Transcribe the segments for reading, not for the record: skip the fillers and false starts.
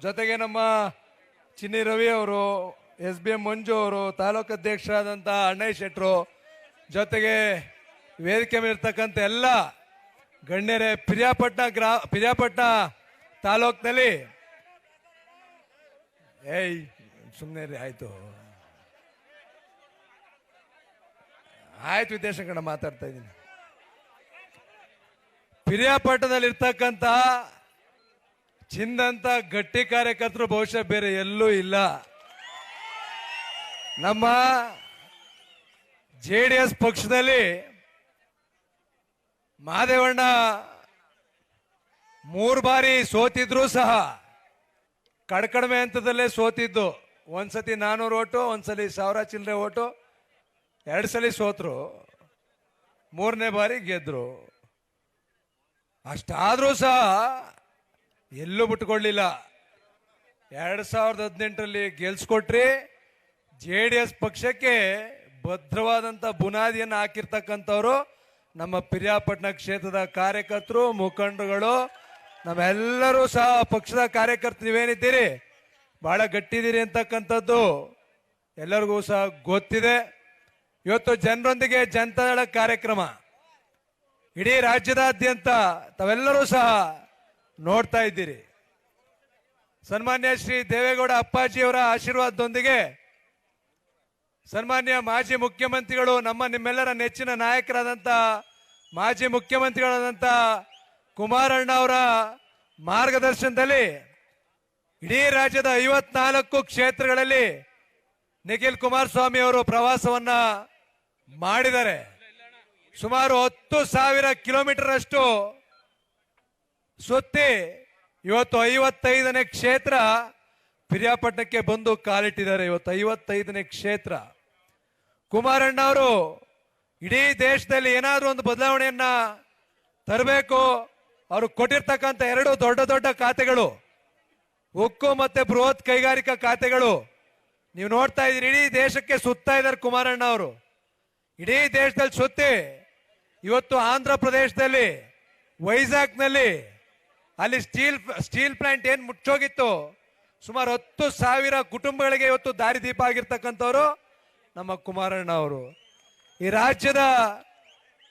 ಜೊತೆಗೆ ನಮ್ಮ ಚಿನ್ನಿ ರವಿ ಅವರು, SBM ಮಂಜು ಅವರು, ತಾಲೂಕು ಅಧ್ಯಕ್ಷರಾದಂಥ ಅಣ್ಣಯ್ಯ ಶೆಟ್ರು, ಜೊತೆಗೆ ವೇದಿಕೆ ಮೇಲಿರ್ತಕ್ಕಂಥ ಎಲ್ಲ ಗಣ್ಯರೇ, ಪಿರಿಯಾಪಟ್ಟಣ ತಾಲೂಕಿನಲ್ಲಿ ಸುಮ್ಮನೆ ರೀ, ಆಯ್ತು ವಿದ್ಯಾಶಂಕರ ಮಾತಾಡ್ತಾ ಇದ್ದೀನಿ. ಪಿರಿಯಾಪಟ್ಟಣದಲ್ಲಿ ಇರ್ತಕ್ಕಂಥ ಚಿಂದಂತ ಗಟ್ಟಿ ಕಾರ್ಯಕರ್ತರು ಬಹುಶಃ ಬೇರೆ ಎಲ್ಲೂ ಇಲ್ಲ. ನಮ್ಮ JDS ಪಕ್ಷದಲ್ಲಿ ಮಾದೇವಣ್ಣ 3 ಬಾರಿ ಸೋತಿದ್ರು ಸಹ ಕಡಿಮೆ ಹಂತದಲ್ಲೇ ಸೋತಿದ್ದು. ಒಂದ್ಸತಿ 400 ಓಟು, ಒಂದ್ಸಲಿ 1000 ಚಿಲ್ಲರೆ ಓಟು, 2 ಸಲ ಸೋತರು, 3ನೇ ಬಾರಿ ಗೆದ್ರು. ಅಷ್ಟಾದ್ರೂ ಸಹ ಎಲ್ಲೂ ಬಿಟ್ಕೊಳ್ಳಿಲ್ಲ. 2018ರಲ್ಲಿ ಗೆಲ್ಸ್ಕೊಟ್ರಿ. JDS ಪಕ್ಷಕ್ಕೆ ಭದ್ರವಾದಂಥ ಬುನಾದಿಯನ್ನು ಹಾಕಿರ್ತಕ್ಕಂಥವ್ರು ನಮ್ಮ ಪಿರಿಯಾಪಟ್ಟಣ ಕ್ಷೇತ್ರದ ಕಾರ್ಯಕರ್ತರು, ಮುಖಂಡರುಗಳು, ನಮ್ಮೆಲ್ಲರೂ ಸಹ ಪಕ್ಷದ ಕಾರ್ಯಕರ್ತರು ನೀವೇನಿದ್ದೀರಿ ಬಹಳ ಗಟ್ಟಿದ್ದೀರಿ ಅಂತಕ್ಕಂಥದ್ದು ಎಲ್ಲರಿಗೂ ಸಹ ಗೊತ್ತಿದೆ. ಇವತ್ತು ಜನರೊಂದಿಗೆ ಜನತಾದಳ ಕಾರ್ಯಕ್ರಮ ಇಡೀ ರಾಜ್ಯದಾದ್ಯಂತ ತಾವೆಲ್ಲರೂ ಸಹ ನೋಡ್ತಾ ಇದ್ದೀರಿ. ಸನ್ಮಾನ್ಯ ಶ್ರೀ ದೇವೇಗೌಡ ಅಪ್ಪಾಜಿಯವರ ಆಶೀರ್ವಾದದೊಂದಿಗೆ ಸನ್ಮಾನ್ಯ ಮಾಜಿ ಮುಖ್ಯಮಂತ್ರಿಗಳು, ನಿಮ್ಮೆಲ್ಲರ ನೆಚ್ಚಿನ ನಾಯಕರಾದಂಥ ಮಾಜಿ ಮುಖ್ಯಮಂತ್ರಿಗಳಾದಂಥ ಕುಮಾರಣ್ಣ ಅವರ ಮಾರ್ಗದರ್ಶನದಲ್ಲಿ ಇಡೀ ರಾಜ್ಯದ 54 ಕ್ಷೇತ್ರಗಳಲ್ಲಿ ನಿಖಿಲ್ ಕುಮಾರಸ್ವಾಮಿ ಅವರು ಪ್ರವಾಸವನ್ನ ಮಾಡಿದ್ದಾರೆ. ಸುಮಾರು 10,000 ಕಿಲೋಮೀಟರ್ ಅಷ್ಟು ಸುತ್ತಿ ಇವತ್ತು 55ನೇ ಕ್ಷೇತ್ರ ಪಿರಿಯಾಪಟ್ಟಣಕ್ಕೆ ಬಂದು ಕಾಲಿಟ್ಟಿದ್ದಾರೆ. ಇವತ್ತು 55ನೇ ಕ್ಷೇತ್ರ. ಕುಮಾರಣ್ಣ ಅವರು ಇಡೀ ದೇಶದಲ್ಲಿ ಏನಾದ್ರೂ ಒಂದು ಬದಲಾವಣೆಯನ್ನ ತರಬೇಕು. ಅವರು ಕೊಟ್ಟಿರ್ತಕ್ಕಂಥ 2 ದೊಡ್ಡ ದೊಡ್ಡ ಖಾತೆಗಳು, ಉಕ್ಕು ಮತ್ತೆ ಬೃಹತ್ ಕೈಗಾರಿಕಾ ಖಾತೆಗಳು ನೀವು ನೋಡ್ತಾ ಇದ್ದೀರಿ. ಇಡೀ ದೇಶಕ್ಕೆ ಸುತ್ತಾ ಇದ್ದಾರೆ ಕುಮಾರಣ್ಣ ಅವರು. ಇಡೀ ದೇಶದಲ್ಲಿ ಸುತ್ತಿ ಇವತ್ತು ಆಂಧ್ರ ಪ್ರದೇಶದಲ್ಲಿ ವೈಜಾಗ್ನಲ್ಲಿ ಅಲ್ಲಿ ಸ್ಟೀಲ್ ಪ್ಲಾಂಟ್ ಏನ್ ಮುಚ್ಚೋಗಿತ್ತು, ಸುಮಾರು 10,000 ಕುಟುಂಬಗಳಿಗೆ ಇವತ್ತು ದಾರಿದೀಪ ಆಗಿರ್ತಕ್ಕಂಥವ್ರು ನಮ್ಮ ಕುಮಾರಣ್ಣ ಅವರು. ಈ ರಾಜ್ಯದ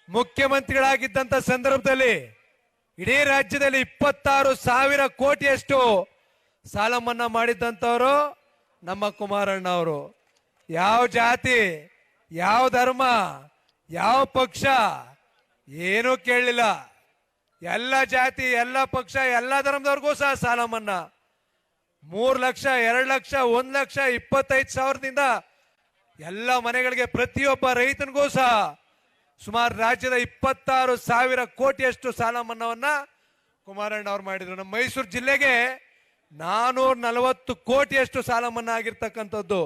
ಮುಖ್ಯಮಂತ್ರಿಗಳಾಗಿದ್ದಂಥ ಸಂದರ್ಭದಲ್ಲಿ ಇಡೀ ರಾಜ್ಯದಲ್ಲಿ 26,000 ಕೋಟಿಯಷ್ಟು ಸಾಲ ಮನ್ನಾ ಮಾಡಿದ್ದಂಥವ್ರು ನಮ್ಮ ಕುಮಾರಣ್ಣ ಅವರು. ಯಾವ ಜಾತಿ, ಯಾವ ಧರ್ಮ, ಯಾವ ಪಕ್ಷ ಏನೂ ಕೇಳಲಿಲ್ಲ. ಎಲ್ಲ ಜಾತಿ, ಎಲ್ಲ ಪಕ್ಷ, ಎಲ್ಲ ಧರ್ಮದವ್ರಿಗೂ ಸಹ ಸಾಲ ಮನ್ನಾ. 3 ಲಕ್ಷ, 2 ಲಕ್ಷ, 1 ಲಕ್ಷ, 25,000ದಿಂದ ಎಲ್ಲ ಮನೆಗಳಿಗೆ ಪ್ರತಿಯೊಬ್ಬ ರೈತನಿಗೂ ಸಹ ಸುಮಾರು ರಾಜ್ಯದ 26,000 ಕೋಟಿಯಷ್ಟು ಸಾಲ ಮನ್ನಾವನ್ನ ಕುಮಾರಣ್ಣ ಅವರು ಮಾಡಿದ್ರು. ನಮ್ಮ ಮೈಸೂರು ಜಿಲ್ಲೆಗೆ 440 ಕೋಟಿಯಷ್ಟು ಸಾಲ ಮನ್ನಾ ಆಗಿರ್ತಕ್ಕಂಥದ್ದು.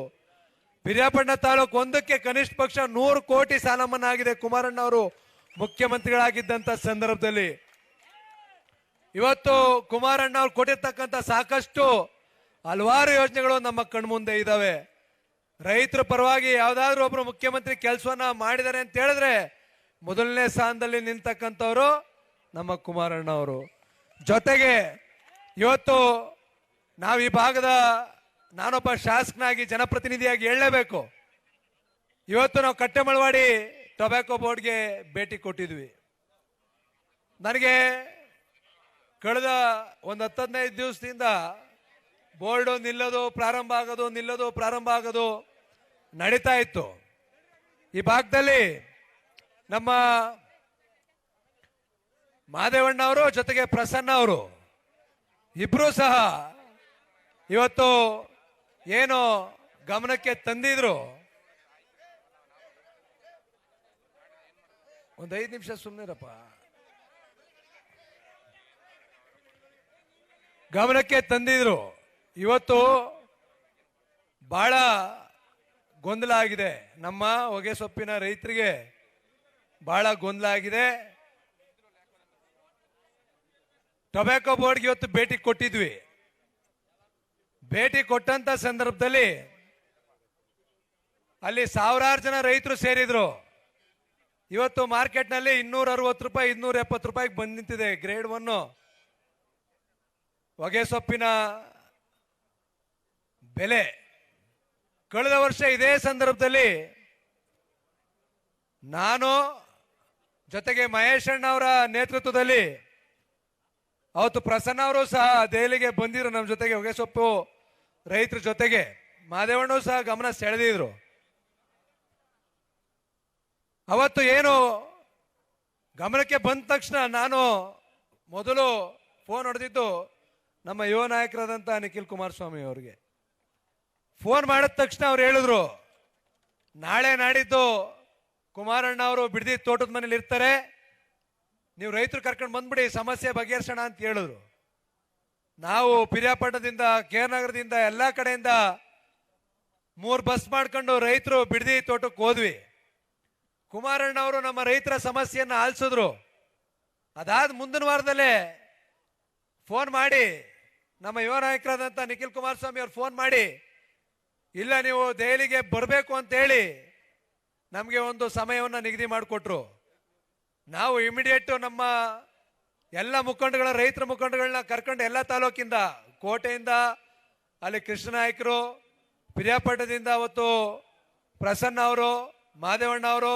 ಪಿರಿಯಾಪಟ್ಟಣ ತಾಲೂಕು ಒಂದಕ್ಕೆ ಕನಿಷ್ಠ ಪಕ್ಷ 100 ಕೋಟಿ ಸಾಲ ಮನ್ನಾ ಆಗಿದೆ ಕುಮಾರಣ್ಣ ಅವರು ಮುಖ್ಯಮಂತ್ರಿಗಳಾಗಿದ್ದಂತ ಸಂದರ್ಭದಲ್ಲಿ. ಇವತ್ತು ಕುಮಾರಣ್ಣ ಅವರು ಕೊಟ್ಟಿರ್ತಕ್ಕಂಥ ಸಾಕಷ್ಟು ಹಲವಾರು ಯೋಜನೆಗಳು ನಮ್ಮ ಕಣ್ಮುಂದೆ ಇದ್ದಾವೆ. ರೈತರ ಪರವಾಗಿ ಯಾವ್ದಾದ್ರು ಒಬ್ರು ಮುಖ್ಯಮಂತ್ರಿ ಕೆಲಸವನ್ನ ಮಾಡಿದ್ದಾರೆ ಅಂತ ಹೇಳಿದ್ರೆ ಮೊದಲನೇ ಸ್ಥಾನದಲ್ಲಿ ನಿಂತಕ್ಕಂಥವ್ರು ನಮ್ಮ ಕುಮಾರಣ್ಣ ಅವರು. ಜೊತೆಗೆ ಇವತ್ತು ನಾವು ಈ ಭಾಗದ, ನಾನೊಬ್ಬ ಶಾಸಕನಾಗಿ ಜನಪ್ರತಿನಿಧಿಯಾಗಿ ಹೇಳಲೇಬೇಕು. ಇವತ್ತು ನಾವು ಕಟ್ಟೆಮಳವಾಡಿ ಟೊಬ್ಯಾಕೋ ಬೋರ್ಡ್ಗೆ ಭೇಟಿ ಕೊಟ್ಟಿದ್ವಿ. ನನಗೆ ಕಳೆದ ಒಂದು 10-15 ದಿವಸದಿಂದ ಬೋರ್ಡು ನಿಲ್ಲೋದು ಪ್ರಾರಂಭ ಆಗೋದು, ನಿಲ್ಲೋದು ಪ್ರಾರಂಭ ಆಗೋದು ನಡೀತಾ ಇತ್ತು. ಈ ಭಾಗದಲ್ಲಿ ನಮ್ಮ ಮಾದೇವಣ್ಣ ಅವರು ಜೊತೆಗೆ ಪ್ರಸನ್ನ ಅವರು ಇಬ್ರು ಸಹ ಇವತ್ತು ಏನು ಗಮನಕ್ಕೆ ತಂದಿದ್ರು. ಒಂದು 5 ನಿಮಿಷ ಸುಮ್ಮನಿರಪ್ಪ. ಗಮನಕ್ಕೆ ತಂದಿದ್ರು. ಇವತ್ತು ಬಹಳ ಗೊಂದಲ ಆಗಿದೆ. ನಮ್ಮ ಹೊಗೆಸೊಪ್ಪಿನ ರೈತರಿಗೆ ಬಹಳ ಗೊಂದಲ ಆಗಿದೆ. ಟೊಬ್ಯಾಕೋ ಬೋರ್ಡ್ಗೆ ಇವತ್ತು ಭೇಟಿ ಕೊಟ್ಟಿದ್ವಿ. ಭೇಟಿ ಕೊಟ್ಟಂತ ಸಂದರ್ಭದಲ್ಲಿ ಅಲ್ಲಿ ಸಾವಿರಾರು ಜನ ರೈತರು ಸೇರಿದ್ರು. ಇವತ್ತು ಮಾರ್ಕೆಟ್ನಲ್ಲಿ 260 ರೂಪಾಯಿ, 270 ರೂಪಾಯಿಗೆ ಬಂದು ನಿಂತಿದೆ ಗ್ರೇಡ್ 1 ಹೊಗೆಸೊಪ್ಪಿನ ಬೆಲೆ. ಕಳೆದ ವರ್ಷ ಇದೇ ಸಂದರ್ಭದಲ್ಲಿ ನಾನು ಜೊತೆಗೆ ಮಹೇಶ್ ಅಣ್ಣ ಅವರ ನೇತೃತ್ವದಲ್ಲಿ ಅವತ್ತು ಪ್ರಸನ್ನ ಅವರು ಸಹ ದೆಹಲಿಗೆ ಬಂದಿದ್ರು, ನಮ್ಮ ಜೊತೆಗೆ ಹೊಗೆಸೊಪ್ಪು ರೈತರ ಜೊತೆಗೆ. ಮಾದೇವಣ್ಣ ಸಹ ಗಮನ ಸೆಳೆದಿದ್ರು. ಅವತ್ತು ಏನು ಗಮನಕ್ಕೆ ಬಂದ ತಕ್ಷಣ ನಾನು ಮೊದಲು ಫೋನ್ ಹೊಡೆದಿದ್ದು ನಮ್ಮ ಯುವ ನಾಯಕರಾದಂಥ ನಿಖಿಲ್ ಕುಮಾರಸ್ವಾಮಿ ಅವರಿಗೆ. ಫೋನ್ ಮಾಡಿದ ತಕ್ಷಣ ಅವ್ರು ಹೇಳಿದ್ರು, ನಾಳೆ ನಾಡಿದ್ದು ಕುಮಾರಣ್ಣ ಅವರು ಬಿಡದಿ ತೋಟದ ಮನೇಲಿ ಇರ್ತಾರೆ, ನೀವು ರೈತರು ಕರ್ಕೊಂಡು ಬಂದ್ಬಿಡಿ, ಸಮಸ್ಯೆ ಬಗೆಹರಿಸೋಣ ಅಂತ ಹೇಳಿದ್ರು. ನಾವು ಪಿರಿಯಾಪಟ್ಟಣದಿಂದ, ಕೇರ್ನಗರದಿಂದ, ಎಲ್ಲ ಕಡೆಯಿಂದ 3 ಬಸ್ ಮಾಡ್ಕೊಂಡು ರೈತರು ಬಿಡದಿ ತೋಟಕ್ಕೆ ಹೋದ್ವಿ. ಕುಮಾರಣ್ಣ ಅವರು ನಮ್ಮ ರೈತರ ಸಮಸ್ಯೆಯನ್ನು ಆಲಿಸಿದ್ರು. ಅದಾದ ಮುಂದಿನ ವಾರದಲ್ಲೇ ಫೋನ್ ಮಾಡಿ ನಮ್ಮ ಯುವ ನಾಯಕರಾದಂಥ ನಿಖಿಲ್ ಕುಮಾರಸ್ವಾಮಿ ಅವ್ರು ಫೋನ್ ಮಾಡಿ, ಇಲ್ಲ ನೀವು ದೆಹಲಿಗೆ ಬರಬೇಕು ಅಂತ ಹೇಳಿ ನಮಗೆ ಒಂದು ಸಮಯವನ್ನು ನಿಗದಿ ಮಾಡಿಕೊಟ್ರು. ನಾವು ಇಮಿಡಿಯೇಟ್ ನಮ್ಮ ಎಲ್ಲ ಮುಖಂಡಗಳ, ರೈತರ ಮುಖಂಡಗಳನ್ನ ಕರ್ಕೊಂಡು ಎಲ್ಲ ತಾಲೂಕಿಂದ, ಕೋಟೆಯಿಂದ ಅಲ್ಲಿ ಕೃಷ್ಣ ನಾಯಕರು, ಪಿರಿಯಾಪಟ್ಟಣದಿಂದ ಅವತ್ತು ಪ್ರಸನ್ನ ಅವರು, ಮಾದೇವಣ್ಣ ಅವರು,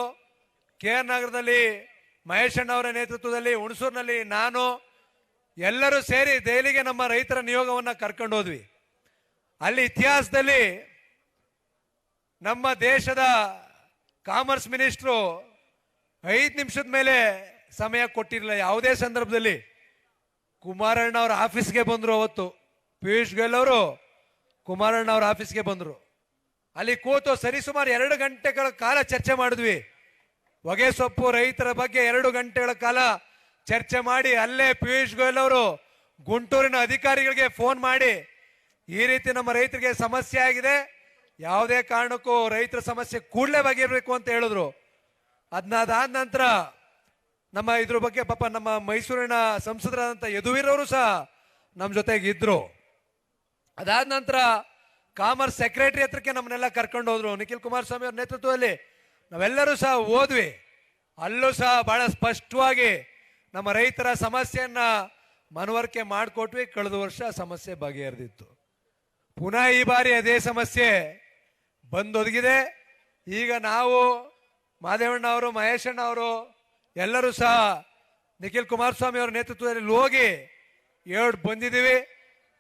KR ನಗರದಲ್ಲಿ ಮಹೇಶ್ ಅಣ್ಣ ಅವರ ನೇತೃತ್ವದಲ್ಲಿ, ಹುಣಸೂರಿನಲ್ಲಿ ನಾನು, ಎಲ್ಲರೂ ಸೇರಿ ದೆಹಲಿಗೆ ನಮ್ಮ ರೈತರ ನಿಯೋಗವನ್ನು ಕರ್ಕೊಂಡು ಹೋದ್ವಿ. ಅಲ್ಲಿ ಇತಿಹಾಸದಲ್ಲಿ ನಮ್ಮ ದೇಶದ ಕಾಮರ್ಸ್ ಮಿನಿಸ್ಟ್ರು 5 ನಿಮಿಷದ ಮೇಲೆ ಸಮಯ ಕೊಟ್ಟಿರಲಿಲ್ಲ ಯಾವುದೇ ಸಂದರ್ಭದಲ್ಲಿ. ಕುಮಾರಣ್ಣ ಅವರ ಆಫೀಸ್ಗೆ ಬಂದರು. ಅವತ್ತು ಪಿಯೂಷ್ ಗೋಯಲ್ ಅವರು ಕುಮಾರಣ್ಣ ಅವರ ಆಫೀಸ್ಗೆ ಬಂದರು. ಅಲ್ಲಿ ಕೂತು ಸರಿಸುಮಾರು 2 ಗಂಟೆಗಳ ಕಾಲ ಚರ್ಚೆ ಮಾಡಿದ್ವಿ. ಹೊಗೆಸೊಪ್ಪು ರೈತರ ಬಗ್ಗೆ 2 ಗಂಟೆಗಳ ಕಾಲ ಚರ್ಚೆ ಮಾಡಿ, ಅಲ್ಲೇ ಪಿಯೂಷ್ ಗೋಯಲ್ ಅವರು ಗುಂಟೂರಿನ ಅಧಿಕಾರಿಗಳಿಗೆ ಫೋನ್ ಮಾಡಿ, ಈ ರೀತಿ ನಮ್ಮ ರೈತರಿಗೆ ಸಮಸ್ಯೆ ಆಗಿದೆ, ಯಾವುದೇ ಕಾರಣಕ್ಕೂ ರೈತರ ಸಮಸ್ಯೆ ಕೂಡಲೇ ಬಗೆಹರಬೇಕು ಅಂತ ಹೇಳಿದ್ರು. ಅದಾದ ನಂತರ ನಮ್ಮ ಇದ್ರ ಬಗ್ಗೆ ಪಾಪ ನಮ್ಮ ಮೈಸೂರಿನ ಸಂಸದರಾದಂಥ ಯದುವೀರವರು ಸಹ ನಮ್ಮ ಜೊತೆಗೆ ಇದ್ರು. ಅದಾದ ನಂತರ ಕಾಮರ್ಸ್ ಸೆಕ್ರೆಟರಿ ಹತ್ರಕ್ಕೆ ನಮ್ಮನ್ನೆಲ್ಲ ಕರ್ಕೊಂಡು ಹೋದ್ರು. ನಿಖಿಲ್ ಕುಮಾರಸ್ವಾಮಿ ಅವ್ರ ನೇತೃತ್ವದಲ್ಲಿ ನಾವೆಲ್ಲರೂ ಸಹ ಹೋದ್ವಿ. ಅಲ್ಲೂ ಸಹ ಬಹಳ ಸ್ಪಷ್ಟವಾಗಿ ನಮ್ಮ ರೈತರ ಸಮಸ್ಯೆಯನ್ನ ಮನವರಿಕೆ ಮಾಡಿಕೊಟ್ವಿ. ಕಳೆದ ವರ್ಷ ಸಮಸ್ಯೆ ಬಗೆಹರಿದಿತ್ತು. ಪುನಃ ಈ ಬಾರಿ ಅದೇ ಸಮಸ್ಯೆ ಬಂದೊದಗಿದೆ. ಈಗ ನಾವು ಮಾದೇವಣ್ಣ ಅವರು, ಮಹೇಶ್ ಅಣ್ಣ ಅವರು ಎಲ್ಲರೂ ಸಹ ನಿಖಿಲ್ ಕುಮಾರಸ್ವಾಮಿ ಅವರ ನೇತೃತ್ವದಲ್ಲಿ ಹೋಗಿ ಬಂದಿದ್ದೀವಿ.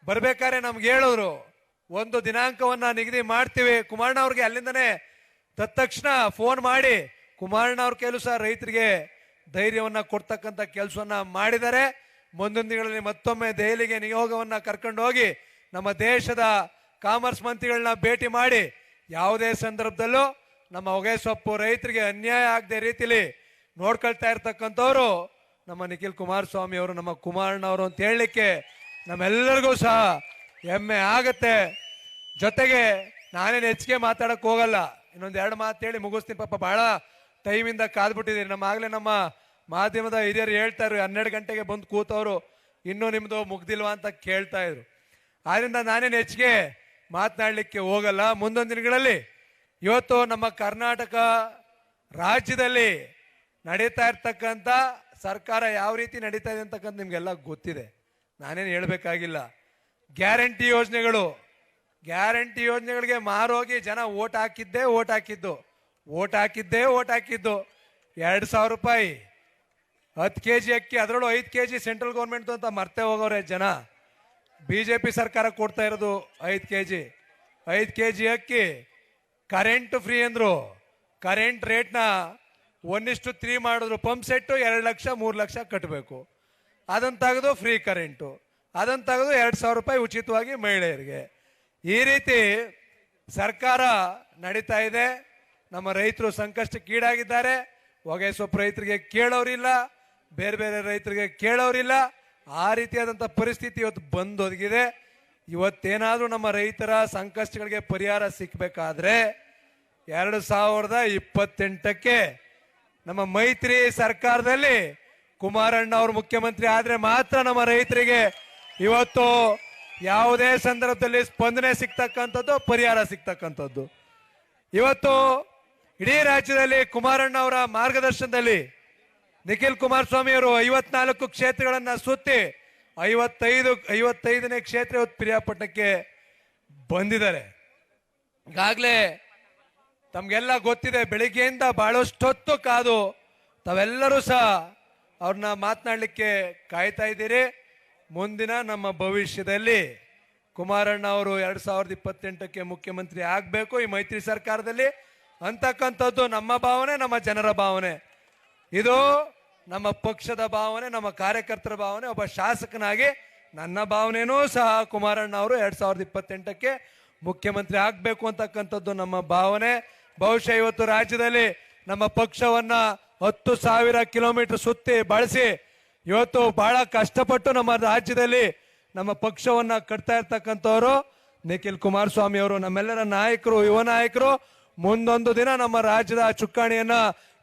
ಬರ್ಬೇಕಾದ್ರೆ ನಮ್ಗೆ ಹೇಳಿದ್ರು, ಒಂದು ದಿನಾಂಕವನ್ನ ನಿಗದಿ ಮಾಡ್ತೀವಿ. ಕುಮಾರಣ್ಣ ಅವ್ರಿಗೆ ಅಲ್ಲಿಂದನೇ ತಕ್ಷಣ ಫೋನ್ ಮಾಡಿ ಕುಮಾರಣ್ಣ ಅವ್ರ ಕೈಲೂ ಸಹ ರೈತರಿಗೆ ಧೈರ್ಯವನ್ನ ಕೊಡ್ತಕ್ಕಂಥ ಕೆಲಸವನ್ನ ಮಾಡಿದ್ದಾರೆ. ಮುಂದಿನ ದಿನಗಳಲ್ಲಿ ಮತ್ತೊಮ್ಮೆ ದೆಹಲಿಗೆ ನಿಯೋಗವನ್ನ ಕರ್ಕೊಂಡು ಹೋಗಿ ನಮ್ಮ ದೇಶದ ಕಾಮರ್ಸ್ ಮಂತ್ರಿಗಳನ್ನ ಭೇಟಿ ಮಾಡಿ ಯಾವುದೇ ಸಂದರ್ಭದಲ್ಲೂ ನಮ್ಮ ಹೊಗೆಸೊಪ್ಪು ರೈತರಿಗೆ ಅನ್ಯಾಯ ಆಗದೆ ರೀತಿಲಿ ನೋಡ್ಕೊಳ್ತಾ ಇರ್ತಕ್ಕಂಥವ್ರು ನಮ್ಮ ನಿಖಿಲ್ ಕುಮಾರಸ್ವಾಮಿ ಅವರು, ನಮ್ಮ ಕುಮಾರಣ್ಣ ಅವರು ಅಂತ ಹೇಳಲಿಕ್ಕೆ ನಮ್ಮೆಲ್ಲರಿಗೂ ಸಹ ಹೆಮ್ಮೆ ಆಗತ್ತೆ. ಜೊತೆಗೆ ನಾನೇನು ಹೆಚ್ಚಿಗೆ ಮಾತಾಡಕ್ ಹೋಗಲ್ಲ, ಇನ್ನೊಂದು 2 ಮಾತು ಹೇಳಿ ಮುಗಿಸ್ತೀನಿ. ಪಾಪ ಬಹಳ ಟೈಮಿಂದ ಕಾದ್ಬಿಟ್ಟಿದ್ದೀರಿ. ಆಗಲೇ ನಮ್ಮ ಮಾಧ್ಯಮದ ಹಿರಿಯರು ಹೇಳ್ತಾ ಇದ್ರು, 12 ಗಂಟೆಗೆ ಬಂದು ಕೂತವರು ಇನ್ನೂ ನಿಮ್ದು ಮುಗ್ದಿಲ್ವಾ ಅಂತ ಕೇಳ್ತಾ ಇದ್ರು. ಆದ್ರಿಂದ ನಾನೇನು ಹೆಚ್ಚಿಗೆ ಮಾತನಾಡಲಿಕ್ಕೆ ಹೋಗಲ್ಲ. ಮುಂದೊಂದು ದಿನಗಳಲ್ಲಿ ಇವತ್ತು ನಮ್ಮ ಕರ್ನಾಟಕ ರಾಜ್ಯದಲ್ಲಿ ನಡೀತಾ ಇರ್ತಕ್ಕಂಥ ಸರ್ಕಾರ ಯಾವ ರೀತಿ ನಡೀತಾ ಇದೆ ಅಂತಕ್ಕಂಥ ನಿಮ್ಗೆಲ್ಲ ಗೊತ್ತಿದೆ, ನಾನೇನು ಹೇಳ್ಬೇಕಾಗಿಲ್ಲ. ಗ್ಯಾರಂಟಿ ಯೋಜನೆಗಳಿಗೆ ಮಾರೋಗಿ ಜನ ಓಟ್ ಹಾಕಿದ್ದು 2,000 ರೂಪಾಯಿ 10 kg ಅಕ್ಕಿ, ಅದರಲ್ಲೂ 5 kg ಸೆಂಟ್ರಲ್ ಗೌರ್ಮೆಂಟ್ ಅಂತ ಮರ್ತೆ ಹೋಗೋರೆ ಜನ. ಬಿಜೆಪಿ ಸರ್ಕಾರ ಕೊಡ್ತಾ ಇರೋದು 5 kg ಅಕ್ಕಿ. ಕರೆಂಟ್ ಫ್ರೀ ಅಂದ್ರು, ಕರೆಂಟ್ ರೇಟ್ನ 1:3 ಮಾಡಿದ್ರು. ಪಂಪ್ ಸೆಟ್ 2 ಲಕ್ಷ 3 ಲಕ್ಷ ಕಟ್ಟಬೇಕು, ಅದನ್ನು ತೆಗೆದು ಫ್ರೀ ಕರೆಂಟು, ಅದನ್ನು ತೆಗೆದು 2,000 ರೂಪಾಯಿ ಉಚಿತವಾಗಿ ಮಹಿಳೆಯರಿಗೆ. ಈ ರೀತಿ ಸರ್ಕಾರ ನಡೀತಾ ಇದೆ. ನಮ್ಮ ರೈತರು ಸಂಕಷ್ಟಕ್ಕೀಡಾಗಿದ್ದಾರೆ. ಹೊಗೆಸೊಪ್ಪು ರೈತರಿಗೆ ಕೇಳೋರಿಲ್ಲ, ಬೇರೆ ಬೇರೆ ರೈತರಿಗೆ ಕೇಳೋರಿಲ್ಲ. ಆ ರೀತಿಯಾದಂಥ ಪರಿಸ್ಥಿತಿ ಇವತ್ತು ಬಂದೊದಗಿದೆ. ಇವತ್ತೇನಾದ್ರೂ ನಮ್ಮ ರೈತರ ಸಂಕಷ್ಟಗಳಿಗೆ ಪರಿಹಾರ ಸಿಕ್ಕಬೇಕಾದ್ರೆ 2028ಕ್ಕೆ ನಮ್ಮ ಮೈತ್ರಿ ಸರ್ಕಾರದಲ್ಲಿ ಕುಮಾರಣ್ಣ ಅವರು ಮುಖ್ಯಮಂತ್ರಿ ಆದ್ರೆ ಮಾತ್ರ ನಮ್ಮ ರೈತರಿಗೆ ಇವತ್ತು ಯಾವುದೇ ಸಂದರ್ಭದಲ್ಲಿ ಸ್ಪಂದನೆ ಸಿಗ್ತಕ್ಕಂಥದ್ದು, ಪರಿಹಾರ ಸಿಗ್ತಕ್ಕಂಥದ್ದು. ಇವತ್ತು ಇಡೀ ರಾಜ್ಯದಲ್ಲಿ ಕುಮಾರಣ್ಣ ಅವರ ಮಾರ್ಗದರ್ಶನದಲ್ಲಿ ನಿಖಿಲ್ ಕುಮಾರಸ್ವಾಮಿ ಅವರು 54 ಕ್ಷೇತ್ರಗಳನ್ನ ಸುತ್ತಿ 55ನೇ ಕ್ಷೇತ್ರ ಇವತ್ತು ಪಿರಿಯಾಪಟ್ಟಣಕ್ಕೆ ಬಂದಿದ್ದಾರೆ. ಈಗಾಗಲೇ ತಮ್ಗೆಲ್ಲ ಗೊತ್ತಿದೆ, ಬೆಳಿಗ್ಗೆಯಿಂದ ಬಹಳಷ್ಟೊತ್ತು ಕಾದು ತಾವೆಲ್ಲರೂ ಸಹ ಅವ್ರನ್ನ ಮಾತನಾಡಲಿಕ್ಕೆ ಕಾಯ್ತಾ ಇದ್ದೀರಿ. ಮುಂದಿನ ನಮ್ಮ ಭವಿಷ್ಯದಲ್ಲಿ ಕುಮಾರಣ್ಣ ಅವರು 2028ಕ್ಕೆ ಮುಖ್ಯಮಂತ್ರಿ ಆಗಬೇಕು ಈ ಮೈತ್ರಿ ಸರ್ಕಾರದಲ್ಲಿ ಅಂತಕ್ಕಂಥದ್ದು ನಮ್ಮ ಭಾವನೆ, ನಮ್ಮ ಜನರ ಭಾವನೆ, ಇದು ನಮ್ಮ ಪಕ್ಷದ ಭಾವನೆ, ನಮ್ಮ ಕಾರ್ಯಕರ್ತರ ಭಾವನೆ. ಒಬ್ಬ ಶಾಸಕನಾಗಿ ನನ್ನ ಭಾವನೆನೂ ಸಹ ಕುಮಾರಣ್ಣ ಅವರು 2028ಕ್ಕೆ ಮುಖ್ಯಮಂತ್ರಿ ಆಗಬೇಕು ಅಂತಕ್ಕಂಥದ್ದು ನಮ್ಮ ಭಾವನೆ. ಬಹುಶಃ ಇವತ್ತು ರಾಜ್ಯದಲ್ಲಿ ನಮ್ಮ ಪಕ್ಷವನ್ನ 10,000 ಕಿಲೋಮೀಟರ್ ಸುತ್ತಿ ಬಳಸಿ ಇವತ್ತು ಬಹಳ ಕಷ್ಟಪಟ್ಟು ನಮ್ಮ ರಾಜ್ಯದಲ್ಲಿ ನಮ್ಮ ಪಕ್ಷವನ್ನ ಕಟ್ತಾ ಇರ್ತಕ್ಕಂಥವ್ರು ನಿಖಿಲ್ ಕುಮಾರಸ್ವಾಮಿ ಅವರು, ನಮ್ಮೆಲ್ಲರ ನಾಯಕರು, ಯುವ ನಾಯಕರು. ಮುಂದೊಂದು ದಿನ ನಮ್ಮ ರಾಜ್ಯದ ಚುಕ್ಕಾಣಿಯನ್ನ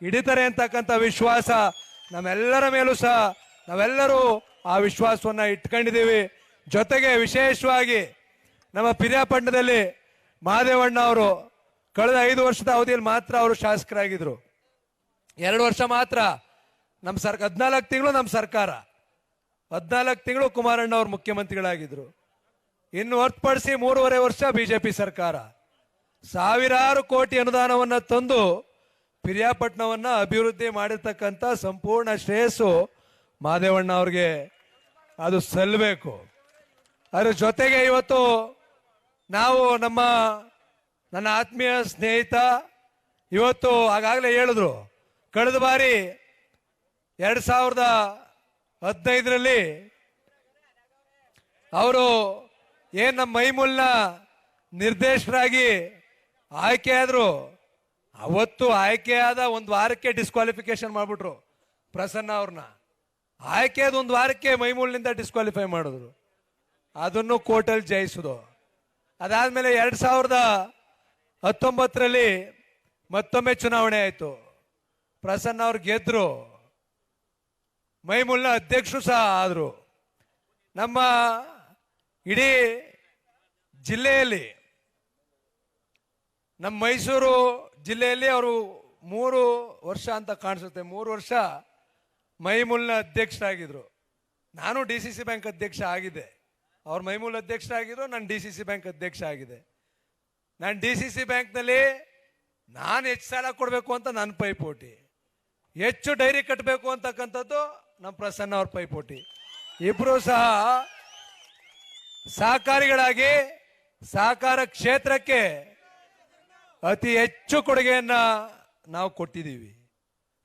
ಹಿಡಿತಾರೆ ಅಂತಕ್ಕಂಥ ವಿಶ್ವಾಸ ನಮ್ಮೆಲ್ಲರ ಮೇಲೂ ಸಹ ನಾವೆಲ್ಲರೂ ಆ ವಿಶ್ವಾಸವನ್ನ ಇಟ್ಕೊಂಡಿದ್ದೀವಿ. ಜೊತೆಗೆ ವಿಶೇಷವಾಗಿ ನಮ್ಮ ಪಿರಿಯಾಪಟ್ಟಣದಲ್ಲಿ ಮಹದೇವಣ್ಣ ಅವರು ಕಳೆದ 5 ವರ್ಷದ ಅವಧಿಯಲ್ಲಿ ಮಾತ್ರ ಅವರು ಶಾಸಕರಾಗಿದ್ರು. 2 ವರ್ಷ ಮಾತ್ರ ನಮ್ಮ 14 ತಿಂಗಳು ನಮ್ಮ ಸರ್ಕಾರ, 14 ತಿಂಗಳು ಕುಮಾರಣ್ಣ ಅವರು ಮುಖ್ಯಮಂತ್ರಿಗಳಾಗಿದ್ರು. ಇನ್ನು ಹೊರತುಪಡಿಸಿ 3.5 ವರ್ಷ ಬಿಜೆಪಿ ಸರ್ಕಾರ ಸಾವಿರಾರು ಕೋಟಿ ಅನುದಾನವನ್ನ ತಂದು ಪಿರಿಯಾಪಟ್ಟಣವನ್ನ ಅಭಿವೃದ್ಧಿ ಮಾಡಿರ್ತಕ್ಕಂಥ ಸಂಪೂರ್ಣ ಶ್ರೇಯಸ್ಸು ಮಹದೇವಣ್ಣ ಅವ್ರಿಗೆ ಅದು ಸಲ್ಲಬೇಕು. ಅದ್ರ ಜೊತೆಗೆ ಇವತ್ತು ನಾವು ನನ್ನ ಆತ್ಮೀಯ ಸ್ನೇಹಿತ ಇವತ್ತು ಆಗಾಗಲೇ ಹೇಳಿದ್ರು, ಕಳೆದ ಬಾರಿ 2015ರಲ್ಲಿ ಅವರು ನಮ್ಮ ಮೈಮೂಲ್ನ ನಿರ್ದೇಶಕರಾಗಿ ಆಯ್ಕೆಯಾದ್ರು. ಅವತ್ತು ಆಯ್ಕೆಯಾದ 1 ವಾರಕ್ಕೆ ಡಿಸ್ಕ್ವಾಲಿಫಿಕೇಶನ್ ಮಾಡ್ಬಿಟ್ರು ಪ್ರಸನ್ನ ಅವ್ರನ್ನ. ಆಯ್ಕೆಯಾದ 1 ವಾರಕ್ಕೆ ಮೈಮೂಲ್ನಿಂದ ಡಿಸ್ಕ್ವಾಲಿಫೈ ಮಾಡಿದ್ರು. ಅದನ್ನು ಕೋರ್ಟಲ್ಲಿ ಜಯಿಸಿದ್ರು. ಅದಾದ್ಮೇಲೆ 2019ರಲ್ಲಿ ಮತ್ತೊಮ್ಮೆ ಚುನಾವಣೆ ಆಯಿತು. ಪ್ರಸನ್ನ ಅವ್ರು ಗೆದ್ರು, ಮೈಮೂಲ್ನ ಅಧ್ಯಕ್ಷರು ಸಹ ಆದ್ರು. ನಮ್ಮ ಇಡೀ ಜಿಲ್ಲೆಯಲ್ಲಿ, ನಮ್ಮ ಮೈಸೂರು ಜಿಲ್ಲೆಯಲ್ಲಿ ಅವರು 3 ವರ್ಷ ಅಂತ ಕಾಣಿಸುತ್ತೆ, 3 ವರ್ಷ ಮೈಮೂಲ್ನ ಅಧ್ಯಕ್ಷರಾಗಿದ್ರು. ನಾನು DCC ಬ್ಯಾಂಕ್ ಅಧ್ಯಕ್ಷ ಆಗಿದ್ದೆ, ಅವ್ರು ಮೈಮೂಲ್ ಅಧ್ಯಕ್ಷರಾಗಿದ್ರು, ನಾನು DCC ಬ್ಯಾಂಕ್ ಅಧ್ಯಕ್ಷ ಆಗಿದೆ. ನಾನು DCC ಬ್ಯಾಂಕ್ನಲ್ಲಿ ನಾನು ಹೆಚ್ಚು ಸಾಲ ಕೊಡಬೇಕು ಅಂತ ನನ್ನ ಪೈಪೋಟಿ, ಹೆಚ್ಚು ಡೈರಿ ಕಟ್ಟಬೇಕು ಅಂತಕ್ಕಂಥದ್ದು ನಮ್ಮ ಪ್ರಸನ್ನ ಅವ್ರ ಪೈಪೋಟಿ. ಇಬ್ರು ಸಹ ಸಹಕಾರಿಗಳಾಗಿ ಸಹಕಾರ ಕ್ಷೇತ್ರಕ್ಕೆ ಅತಿ ಹೆಚ್ಚು ಕೊಡುಗೆಯನ್ನ ನಾವು ಕೊಟ್ಟಿದ್ದೀವಿ.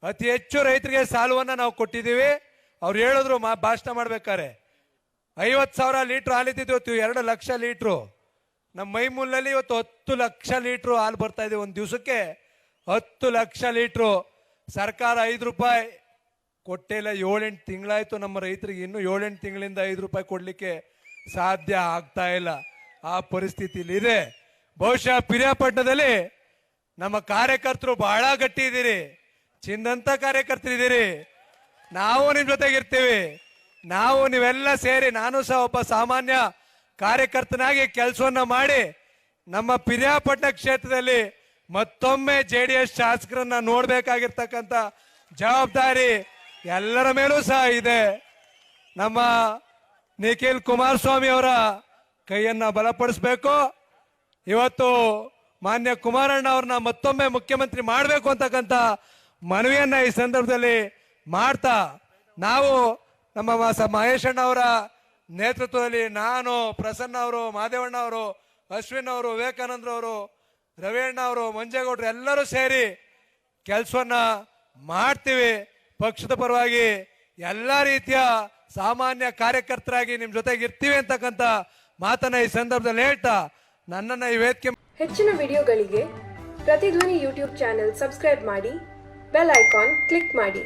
ಅತಿ ಹೆಚ್ಚು ರೈತರಿಗೆ ಸಾಲವನ್ನ ನಾವು ಕೊಟ್ಟಿದ್ದೀವಿ. ಅವ್ರು ಹೇಳಿದ್ರು ಭಾಷಣ ಮಾಡ್ಬೇಕಾರೆ 50,000 ಲೀಟ್ರ್ ಹಾಲಿದ್ದು 2 ಲಕ್ಷ ಲೀಟ್ರು. ನಮ್ಮ ಮೈಮೂಲಲ್ಲಿ ಇವತ್ತು 10 ಲಕ್ಷ ಲೀಟ್ರು ಹಾಲು ಬರ್ತಾ ಇದೆ ಒಂದು ದಿವಸಕ್ಕೆ. 10 ಲಕ್ಷ ಲೀಟ್ರು. ಸರ್ಕಾರ 5 ರೂಪಾಯಿ ಕೊಟ್ಟೇ ಇಲ್ಲ. 7-8 ತಿಂಗಳಾಯ್ತು ನಮ್ಮ ರೈತರಿಗೆ. ಇನ್ನು 7-8 ತಿಂಗಳಿಂದ 5 ರೂಪಾಯಿ ಕೊಡ್ಲಿಕ್ಕೆ ಸಾಧ್ಯ ಆಗ್ತಾ ಇಲ್ಲ. ಆ ಪರಿಸ್ಥಿತಿಲಿ ಇದೆ. ಬಹುಶಃ ಪಿರಿಯಾಪಟ್ಟಣದಲ್ಲಿ ನಮ್ಮ ಕಾರ್ಯಕರ್ತರು ಬಹಳ ಗಟ್ಟಿ ಇದ್ದೀರಿ, ಚಿನ್ನಂತ ಕಾರ್ಯಕರ್ತರಿದ್ದೀರಿ. ನಾವು ನಿಮ್ ಜೊತೆಗಿರ್ತೀವಿ. ನಾವು ನೀವೆಲ್ಲ ಸೇರಿ, ನಾನು ಸಹ ಒಬ್ಬ ಸಾಮಾನ್ಯ ಕಾರ್ಯಕರ್ತನಾಗಿ ಕೆಲಸವನ್ನ ಮಾಡಿ ನಮ್ಮ ಪಿರಿಯಾಪಟ್ಟಣ ಕ್ಷೇತ್ರದಲ್ಲಿ ಮತ್ತೊಮ್ಮೆ JDS ಶಾಸಕರನ್ನ ನೋಡ್ಬೇಕಾಗಿರ್ತಕ್ಕಂಥ ಜವಾಬ್ದಾರಿ ಎಲ್ಲರ ಮೇಲೂ ಸಹ ಇದೆ. ನಮ್ಮ ನಿಖಿಲ್ ಕುಮಾರಸ್ವಾಮಿ ಅವರ ಕೈಯನ್ನ ಬಲಪಡಿಸಬೇಕು. ಇವತ್ತು ಮಾನ್ಯ ಕುಮಾರಣ್ಣ ಅವ್ರನ್ನ ಮತ್ತೊಮ್ಮೆ ಮುಖ್ಯಮಂತ್ರಿ ಮಾಡಬೇಕು ಅಂತಕ್ಕಂಥ ಮನವಿಯನ್ನ ಈ ಸಂದರ್ಭದಲ್ಲಿ ಮಾಡ್ತಾ, ನಾವು ನಮ್ಮ ಮಹೇಶಣ್ಣ ಅವರ ನೇತೃತ್ವದಲ್ಲಿ ನಾನು, ಪ್ರಸನ್ನ ಅವರು, ಮಾದೇವಣ್ಣ ಅವರು, ಅಶ್ವಿನ್ ಅವರು, ವಿವೇಕಾನಂದ್ರ ಅವರು, ರವಿಯಣ್ಣ ಅವರು, ಮಂಜೇಗೌಡರು ಎಲ್ಲರೂ ಸೇರಿ ಕೆಲಸವನ್ನ ಮಾಡ್ತೀವಿ. ಪಕ್ಷದ ಪರವಾಗಿ ಎಲ್ಲ ರೀತಿಯ ಸಾಮಾನ್ಯ ಕಾರ್ಯಕರ್ತರಾಗಿ ನಿಮ್ ಜೊತೆಗೆ ಇರ್ತೀವಿ ಅಂತಕ್ಕಂಥ ಮಾತನ್ನ ಈ ಸಂದರ್ಭದಲ್ಲಿ ಹೇಳ್ತಾ ನನ್ನನ್ನ ಈ ವೇದಿಕೆ. ಹೆಚ್ಚಿನ ವಿಡಿಯೋಗಳಿಗೆ ಪ್ರತಿಧ್ವನಿ ಯೂಟ್ಯೂಬ್ ಚಾನೆಲ್ ಸಬ್ಸ್ಕ್ರೈಬ್ ಮಾಡಿ, ಬೆಲ್ ಐಕಾನ್ ಕ್ಲಿಕ್ ಮಾಡಿ.